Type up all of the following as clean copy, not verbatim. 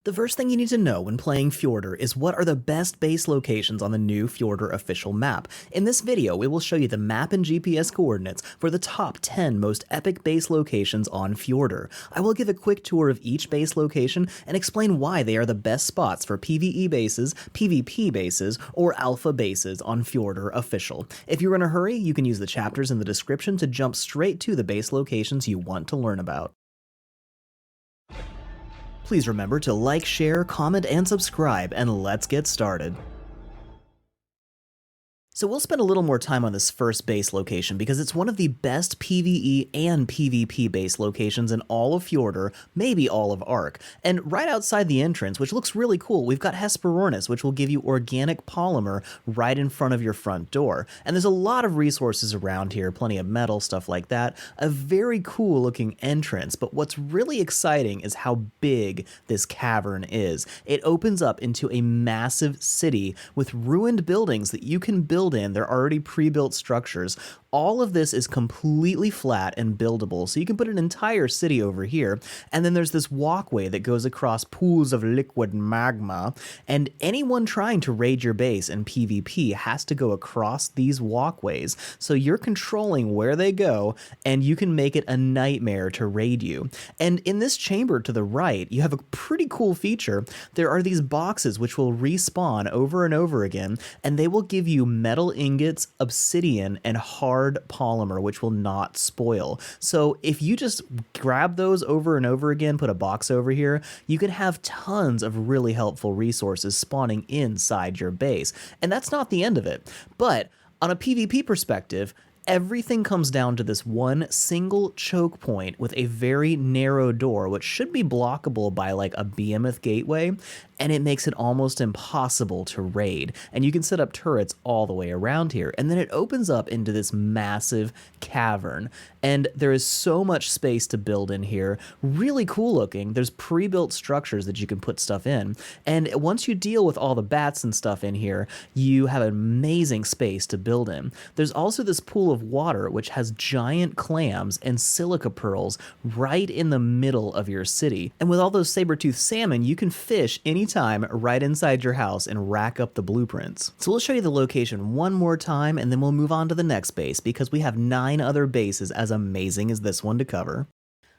The first thing you need to know when playing Fjordur is what are the best base locations on the new Fjordur official map. In this video, we will show you the map and GPS coordinates for the top 10 most epic base locations on Fjordur. I will give a quick tour of each base location and explain why they are the best spots for PvE bases, PvP bases, or alpha bases on Fjordur Official. If you're in a hurry, you can use the chapters in the description to jump straight to the base locations you want to learn about. Please remember to like, share, comment, and subscribe, and let's get started. So we'll spend a little more time on this first base location because it's one of the best PvE and PvP base locations in all of Fjordur, maybe all of Ark. And right outside the entrance, which looks really cool, we've got Hesperornis, which will give you organic polymer right in front of your front door. And there's a lot of resources around here, plenty of metal, stuff like that. A very cool looking entrance, but what's really exciting is how big this cavern is. It opens up into a massive city with ruined buildings that you can build in. They're already pre-built structures. All of this is completely flat and buildable, so you can put an entire city over here, and then there's this walkway that goes across pools of liquid magma, and anyone trying to raid your base in PvP has to go across these walkways, so you're controlling where they go, and you can make it a nightmare to raid you. And in this chamber to the right, you have a pretty cool feature. There are these boxes which will respawn over and over again, and they will give you metal ingots, obsidian, and hard polymer, which will not spoil. So if you just grab those over and over again, put a box over here, you can have tons of really helpful resources spawning inside your base. And that's not the end of it. But on a PvP perspective, everything comes down to this one single choke point with a very narrow door, which should be blockable by like a behemoth gateway, and it makes it almost impossible to raid. And you can set up turrets all the way around here. And then it opens up into this massive cavern. And there is so much space to build in here. Really cool looking. There's pre-built structures that you can put stuff in. And once you deal with all the bats and stuff in here, you have amazing space to build in. There's also this pool of water which has giant clams and silica pearls right in the middle of your city. And with all those saber-toothed salmon, you can fish anytime right inside your house and rack up the blueprints. So we'll show you the location one more time and then we'll move on to the next base because we have 9 other bases as amazing as this one to cover.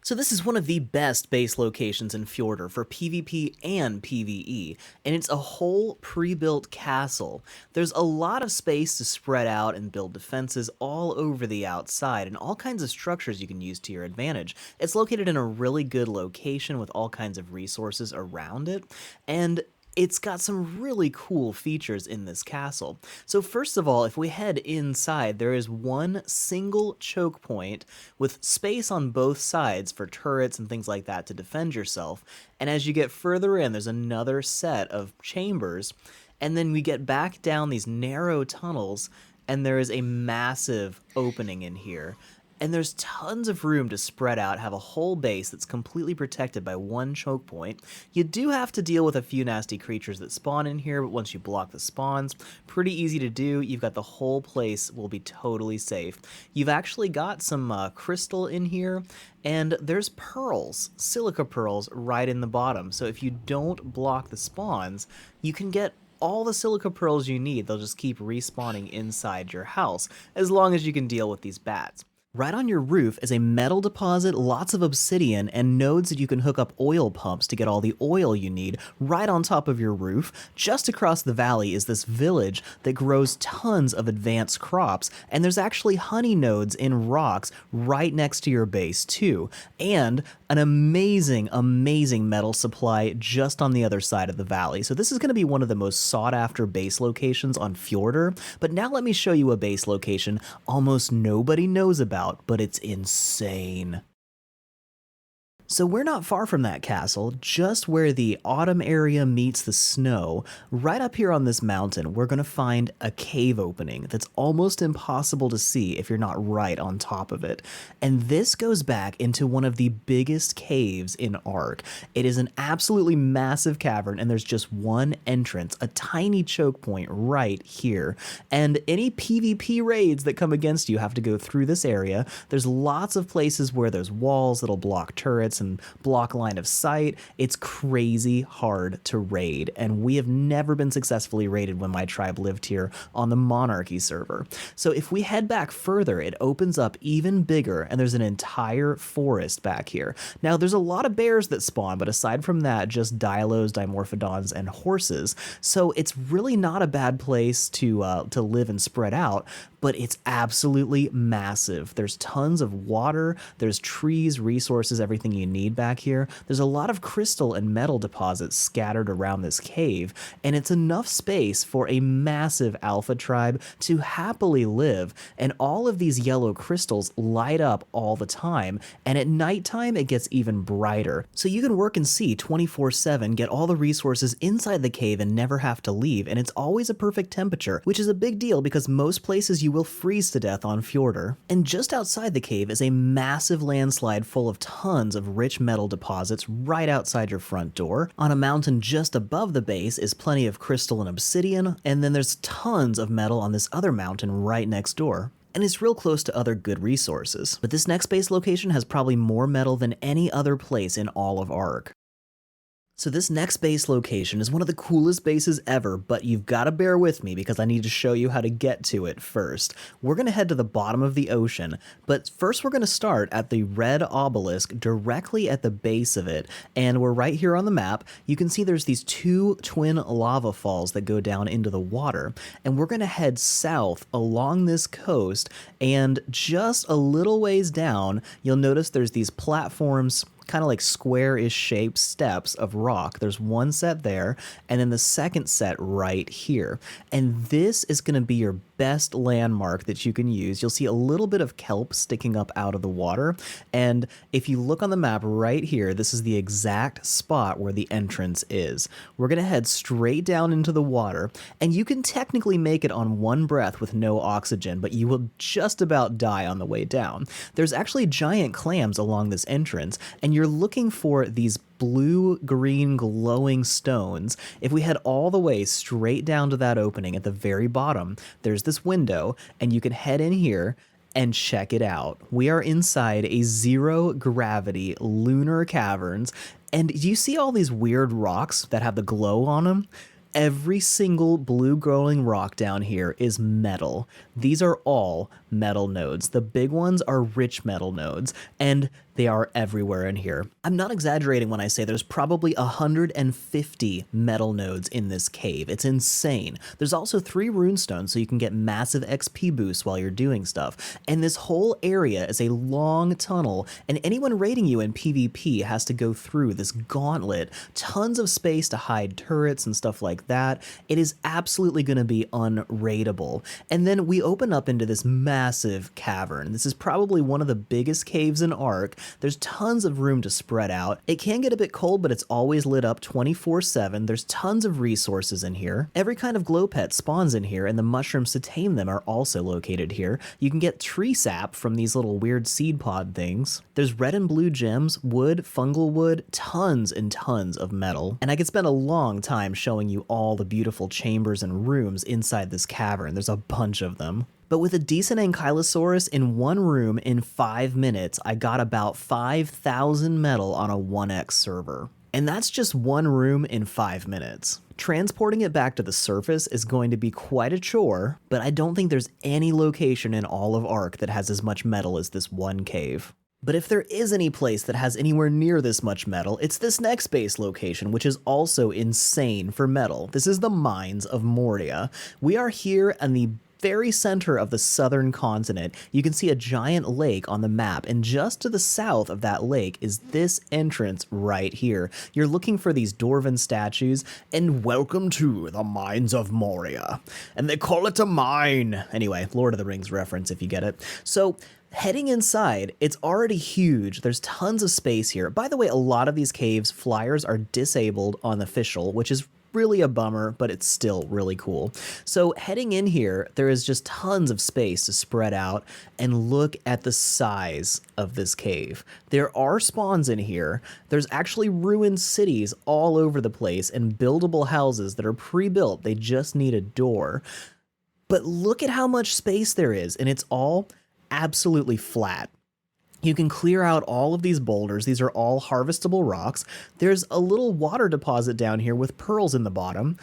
So this is one of the best base locations in Fjordur for PvP and PvE, and it's a whole pre-built castle. There's a lot of space to spread out and build defenses all over the outside, and all kinds of structures you can use to your advantage. It's located in a really good location with all kinds of resources around it, and it's got some really cool features in this castle. So first of all, if we head inside, there is one single choke point with space on both sides for turrets and things like that to defend yourself. And as you get further in, there's another set of chambers. And then we get back down these narrow tunnels, and there is a massive opening in here. And there's tons of room to spread out, have a whole base that's completely protected by one choke point. You do have to deal with a few nasty creatures that spawn in here, but once you block the spawns, pretty easy to do. You've got the whole place will be totally safe. You've actually got some crystal in here, and there's pearls, silica pearls, right in the bottom. So if you don't block the spawns, you can get all the silica pearls you need. They'll just keep respawning inside your house, as long as you can deal with these bats. Right on your roof is a metal deposit, lots of obsidian, and nodes that you can hook up oil pumps to get all the oil you need right on top of your roof. Just across the valley is this village that grows tons of advanced crops, and there's actually honey nodes in rocks right next to your base too. And an amazing, amazing metal supply just on the other side of the valley. So this is going to be one of the most sought after base locations on Fjordur. But now let me show you a base location almost nobody knows about, but it's insane. So we're not far from that castle, just where the autumn area meets the snow. Right up here on this mountain, we're going to find a cave opening that's almost impossible to see if you're not right on top of it. And this goes back into one of the biggest caves in Ark. It is an absolutely massive cavern, and there's just one entrance, a tiny choke point right here. And any PvP raids that come against you have to go through this area. There's lots of places where there's walls that'll block turrets and block line of sight. It's crazy hard to raid, and we have never been successfully raided when my tribe lived here on the Monarchy server. So if we head back further, it opens up even bigger, and there's an entire forest back here. Now, there's a lot of bears that spawn, but aside from that, just Dilos, Dimorphodons, and horses. So it's really not a bad place to live and spread out, but it's absolutely massive. There's tons of water, there's trees, resources, everything you need back here. There's a lot of crystal and metal deposits scattered around this cave, and it's enough space for a massive alpha tribe to happily live, and all of these yellow crystals light up all the time, and at nighttime it gets even brighter. So you can work and see 24/7, get all the resources inside the cave and never have to leave, and it's always a perfect temperature, which is a big deal because most places you will freeze to death on Fjordur. And just outside the cave is a massive landslide full of tons of rich metal deposits right outside your front door. On a mountain just above the base is plenty of crystal and obsidian, and then there's tons of metal on this other mountain right next door. And it's real close to other good resources. But this next base location has probably more metal than any other place in all of Ark. So this next base location is one of the coolest bases ever, but you've got to bear with me because I need to show you how to get to it first. We're going to head to the bottom of the ocean, but first we're going to start at the red obelisk directly at the base of it, and we're right here on the map. You can see there's these two twin lava falls that go down into the water, and we're going to head south along this coast, and just a little ways down, you'll notice there's these platforms, kind of like square-ish shaped steps of rock. There's one set there, and then the second set right here. And this is going to be your best landmark that you can use. You'll see a little bit of kelp sticking up out of the water, and if you look on the map right here, this is the exact spot where the entrance is. We're going to head straight down into the water, and you can technically make it on one breath with no oxygen, but you will just about die on the way down. There's actually giant clams along this entrance, and you're looking for these blue-green glowing stones. If we head all the way straight down to that opening at the very bottom, there's this window, and you can head in here and check it out. We are inside a zero-gravity lunar caverns, and do you see all these weird rocks that have the glow on them? Every single blue glowing rock down here is metal. These are all metal nodes. The big ones are rich metal nodes, and they are everywhere in here. I'm not exaggerating when I say there's probably 150 metal nodes in this cave. It's insane. There's also 3 runestones, so you can get massive XP boosts while you're doing stuff. And this whole area is a long tunnel, and anyone raiding you in PvP has to go through this gauntlet. Tons of space to hide turrets and stuff like that. It is absolutely going to be unraidable. And then we open up into this massive cavern. This is probably one of the biggest caves in Ark. There's tons of room to spread out. It can get a bit cold, but it's always lit up 24/7. There's tons of resources in here. Every kind of glow pet spawns in here, and the mushrooms to tame them are also located here. You can get tree sap from these little weird seed pod things. There's red and blue gems, wood, fungal wood, tons and tons of metal. And I could spend a long time showing you all the beautiful chambers and rooms inside this cavern. There's a bunch of them. But with a decent Ankylosaurus in one room in 5 minutes, I got about 5,000 metal on a 1x server. And that's just one room in 5 minutes. Transporting it back to the surface is going to be quite a chore, but I don't think there's any location in all of Ark that has as much metal as this one cave. But if there is any place that has anywhere near this much metal, it's this next base location, which is also insane for metal. This is the Mines of Moria. We are here in the very center of the southern continent. You can see a giant lake on the map, and just to the south of that lake is this entrance right here. You're looking for these dwarven statues, and welcome to the Mines of Moria. And they call it a mine. Anyway, Lord of the Rings reference if you get it. So, heading inside, it's already huge. There's tons of space here. By the way, a lot of these caves, flyers are disabled on official, which is really a bummer, but it's still really cool. So heading in here, there is just tons of space to spread out, and look at the size of this cave. There are spawns in here. There's actually ruined cities all over the place and buildable houses that are pre-built. They just need a door. But look at how much space there is, and it's all absolutely flat. You can clear out all of these boulders. These are all harvestable rocks. There's a little water deposit down here with pearls in the bottom.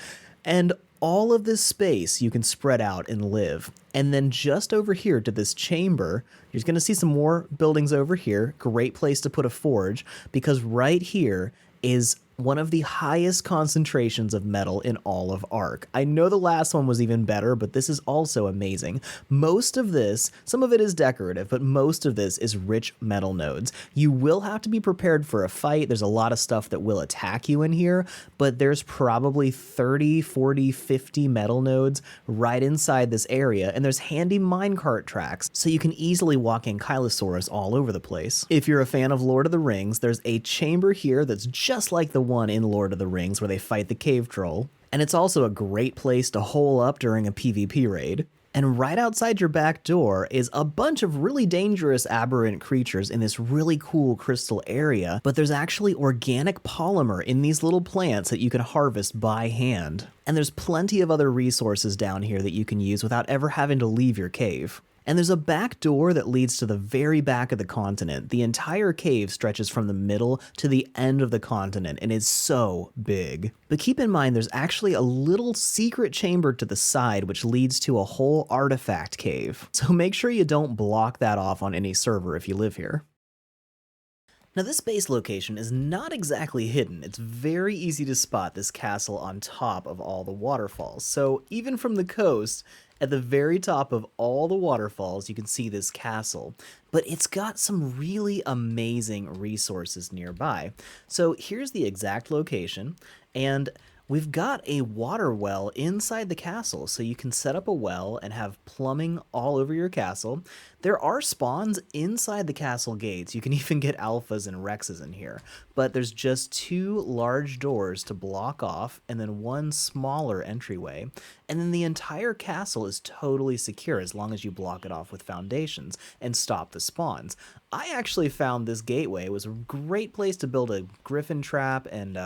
And all of this space you can spread out and live. And then just over here to this chamber, you're going to see some more buildings over here. Great place to put a forge, because right here is one of the highest concentrations of metal in all of Ark. I know the last one was even better, but this is also amazing. Most of this, some of it is decorative, but most of this is rich metal nodes. You will have to be prepared for a fight. There's a lot of stuff that will attack you in here, but there's probably 30, 40, 50 metal nodes right inside this area, and there's handy minecart tracks, so you can easily walk ankylosaurus all over the place. If you're a fan of Lord of the Rings, there's a chamber here that's just like the one in Lord of the Rings where they fight the cave troll. And it's also a great place to hole up during a PvP raid. And right outside your back door is a bunch of really dangerous aberrant creatures in this really cool crystal area, but there's actually organic polymer in these little plants that you can harvest by hand. And there's plenty of other resources down here that you can use without ever having to leave your cave. And there's a back door that leads to the very back of the continent. The entire cave stretches from the middle to the end of the continent and is so big. But keep in mind, there's actually a little secret chamber to the side which leads to a whole artifact cave. So make sure you don't block that off on any server if you live here. Now this base location is not exactly hidden. It's very easy to spot this castle on top of all the waterfalls. So even from the coast, at the very top of all the waterfalls, you can see this castle, but it's got some really amazing resources nearby. So here's the exact location, and we've got a water well inside the castle, so you can set up a well and have plumbing all over your castle. There are spawns inside the castle gates. You can even get alphas and rexes in here, but there's just 2 large doors to block off and then 1 smaller entryway. And then the entire castle is totally secure as long as you block it off with foundations and stop the spawns. I actually found this gateway was a great place to build a griffin trap and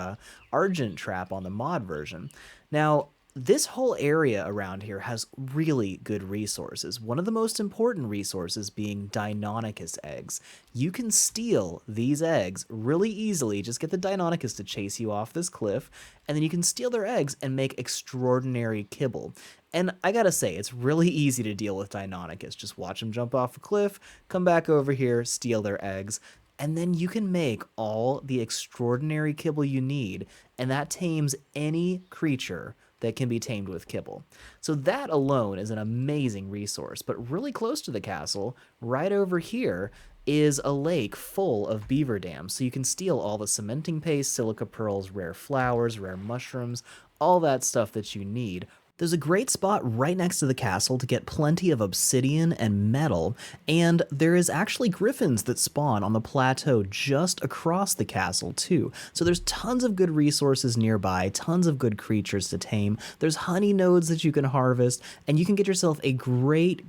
argent trap on the mod version. Now, this whole area around here has really good resources. One of the most important resources being Deinonychus eggs. You can steal these eggs really easily. Just get the Deinonychus to chase you off this cliff, and then you can steal their eggs and make extraordinary kibble. And I gotta say, it's really easy to deal with Deinonychus. Just watch them jump off a cliff, come back over here, steal their eggs, and then you can make all the extraordinary kibble you need, and that tames any creature that can be tamed with kibble. So that alone is an amazing resource. But really close to the castle, right over here, is a lake full of beaver dams. So you can steal all the cementing paste, silica pearls, rare flowers, rare mushrooms, all that stuff that you need. There's a great spot right next to the castle to get plenty of obsidian and metal, and there is actually griffins that spawn on the plateau just across the castle too. So there's tons of good resources nearby, tons of good creatures to tame. There's honey nodes that you can harvest, and you can get yourself a great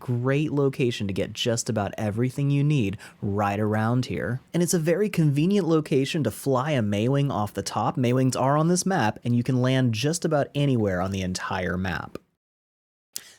location to get just about everything you need right around here. And it's a very convenient location to fly a Maywing off the top. Maywings are on this map, and you can land just about anywhere on the entire map.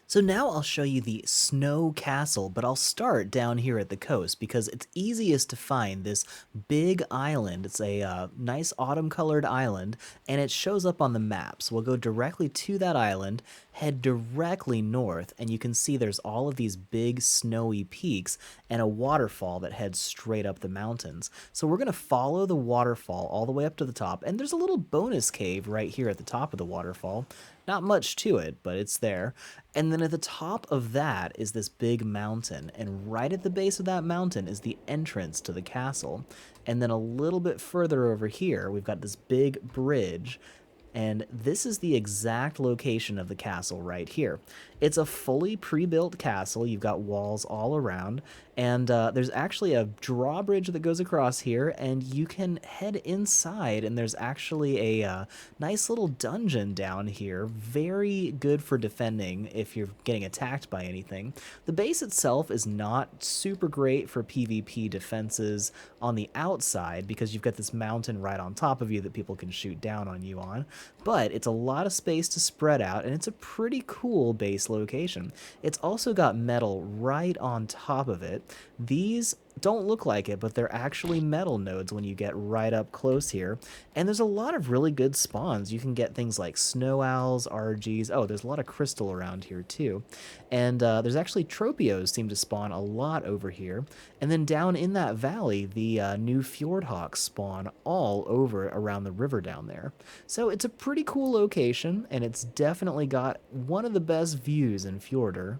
So now I'll show you the snow castle, but I'll start down here at the coast because it's easiest to find this big island. It's a nice autumn colored island, and it shows up on the map. So we'll go directly to that island, head directly north, and you can see there's all of these big snowy peaks and a waterfall that heads straight up the mountains. So we're going to follow the waterfall all the way up to the top, and there's a little bonus cave right here at the top of the waterfall. Not much to it, but it's there. And then at the top of that is this big mountain, and right at the base of that mountain is the entrance to the castle. And then a little bit further over here, we've got this big bridge, and this is the exact location of the castle right here. It's a fully pre-built castle. You've got walls all around, and there's actually a drawbridge that goes across here, and you can head inside, and there's actually a nice little dungeon down here. Very good for defending if you're getting attacked by anything. The base itself is not super great for PvP defenses on the outside because you've got this mountain right on top of you that people can shoot down on you on, but it's a lot of space to spread out, and it's a pretty cool base location. It's also got metal right on top of it. These don't look like it, but they're actually metal nodes when you get right up close here. And there's a lot of really good spawns. You can get things like snow owls, RGs. Oh, there's a lot of crystal around here too. And there's actually tropios seem to spawn a lot over here. And then down in that valley, the new fjord hawks spawn all over around the river down there. So it's a pretty cool location, and it's definitely got one of the best views in Fjordur.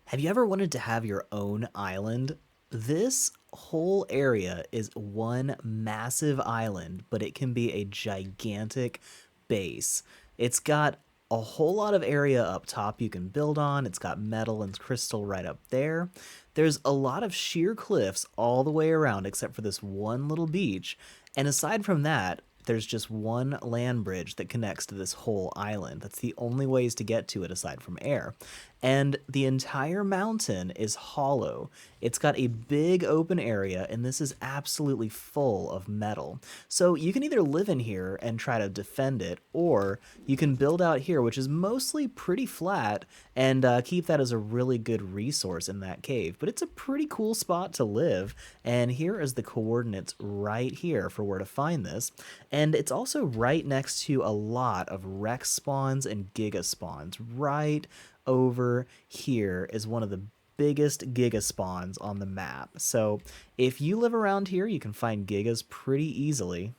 Have you ever wanted to have your own island? This whole area is one massive island, but it can be a gigantic base. It's got a whole lot of area up top you can build on. It's got metal and crystal right up there. There's a lot of sheer cliffs all the way around except for this one little beach. And aside from that, there's just one land bridge that connects to this whole island. That's the only ways to get to it aside from air. And the entire mountain is hollow. It's got a big open area, and this is absolutely full of metal. So you can either live in here and try to defend it, or you can build out here, which is mostly pretty flat, and keep that as a really good resource in that cave. But it's a pretty cool spot to live, and here is the coordinates right here for where to find this. And it's also right next to a lot of Rex spawns and Giga spawns. Right over here is one of the biggest Giga spawns on the map. So if you live around here, you can find Gigas pretty easily.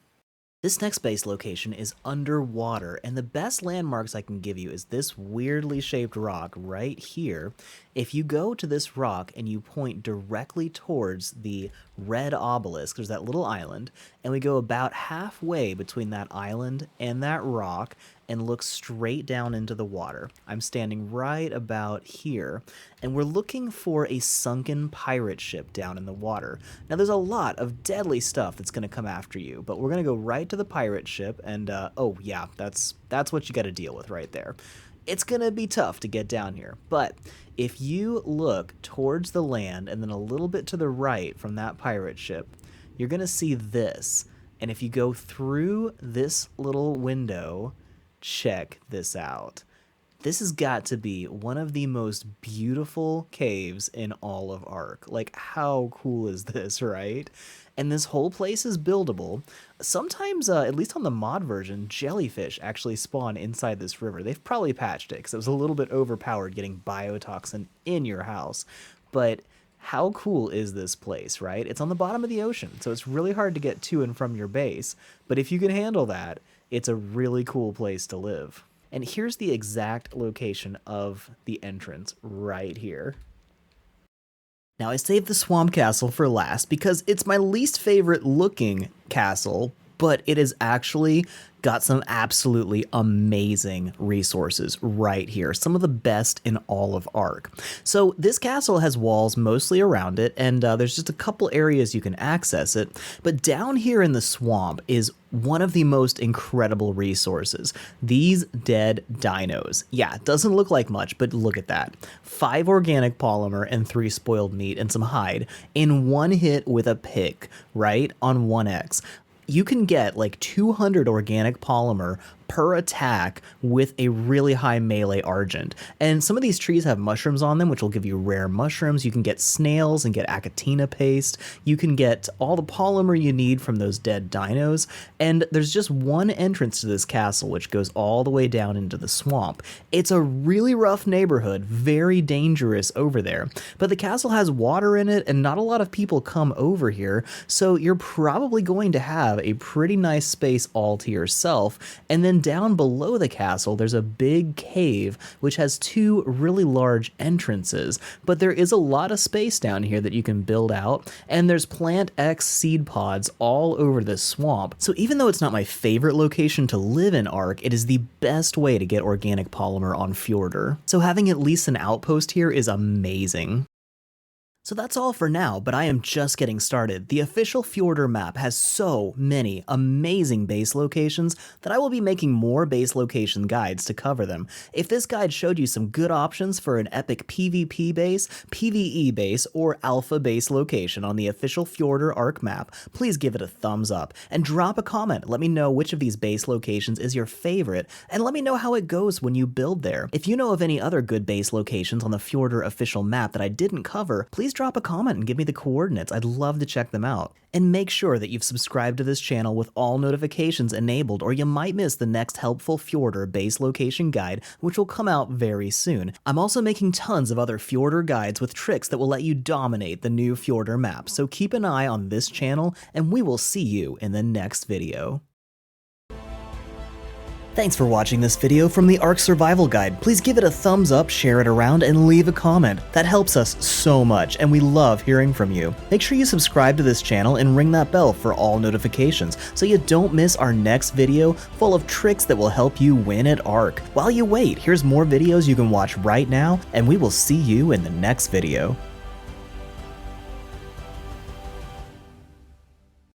This next base location is underwater, and the best landmarks I can give you is this weirdly shaped rock right here. If you go to this rock and you point directly towards the red obelisk, there's that little island, and we go about halfway between that island and that rock and look straight down into the water. I'm standing right about here, and we're looking for a sunken pirate ship down in the water. Now there's a lot of deadly stuff that's going to come after you, but we're going to go right to the pirate ship, and oh yeah, that's what you got to deal with right there. It's going to be tough to get down here, but if you look towards the land and then a little bit to the right from that pirate ship, you're going to see this. And if you go through this little window, check this out. This has got to be one of the most beautiful caves in all of Ark. Like, how cool is this, right? And this whole place is buildable. Sometimes, at least on the mod version, jellyfish actually spawn inside this river. They've probably patched it because it was a little bit overpowered getting biotoxin in your house. But how cool is this place, right? It's on the bottom of the ocean, so it's really hard to get to and from your base. But if you can handle that, it's a really cool place to live. And here's the exact location of the entrance right here. Now I saved the swamp castle for last because it's my least favorite looking castle, but it is actually got some absolutely amazing resources right here. Some of the best in all of Ark. So this castle has walls mostly around it, and there's just a couple areas you can access it. But down here in the swamp is one of the most incredible resources. These dead dinos. Yeah, it doesn't look like much, but look at that. 5 organic polymer and 3 spoiled meat and some hide in one hit with a pick, right? On 1x. You can get like 200 organic polymer per attack with a really high melee argent. And some of these trees have mushrooms on them, which will give you rare mushrooms. You can get snails and get acatina paste. You can get all the polymer you need from those dead dinos. And there's just one entrance to this castle, which goes all the way down into the swamp. It's a really rough neighborhood, very dangerous over there. But the castle has water in it, and not a lot of people come over here. So you're probably going to have a pretty nice space all to yourself. And then down below the castle, there's a big cave which has 2 really large entrances, but there is a lot of space down here that you can build out, and there's Plant X seed pods all over this swamp. So even though it's not my favorite location to live in Ark, it is the best way to get organic polymer on Fjordur. So having at least an outpost here is amazing. So that's all for now, but I am just getting started. The official Fjordur map has so many amazing base locations that I will be making more base location guides to cover them. If this guide showed you some good options for an epic PvP base, PvE base, or alpha base location on the official Fjordur Ark map, please give it a thumbs up and drop a comment. Let me know which of these base locations is your favorite, and let me know how it goes when you build there. If you know of any other good base locations on the Fjordur official map that I didn't cover, please please drop a comment and give me the coordinates. I'd love to check them out. And make sure that you've subscribed to this channel with all notifications enabled, or you might miss the next helpful Fjordur base location guide, which will come out very soon. I'm also making tons of other Fjordur guides with tricks that will let you dominate the new Fjordur map, so keep an eye on this channel, and we will see you in the next video. Thanks for watching this video from the Ark Survival Guide. Please give it a thumbs up, share it around, and leave a comment. That helps us so much, and we love hearing from you. Make sure you subscribe to this channel and ring that bell for all notifications so you don't miss our next video full of tricks that will help you win at Ark. While you wait, here's more videos you can watch right now, and we will see you in the next video.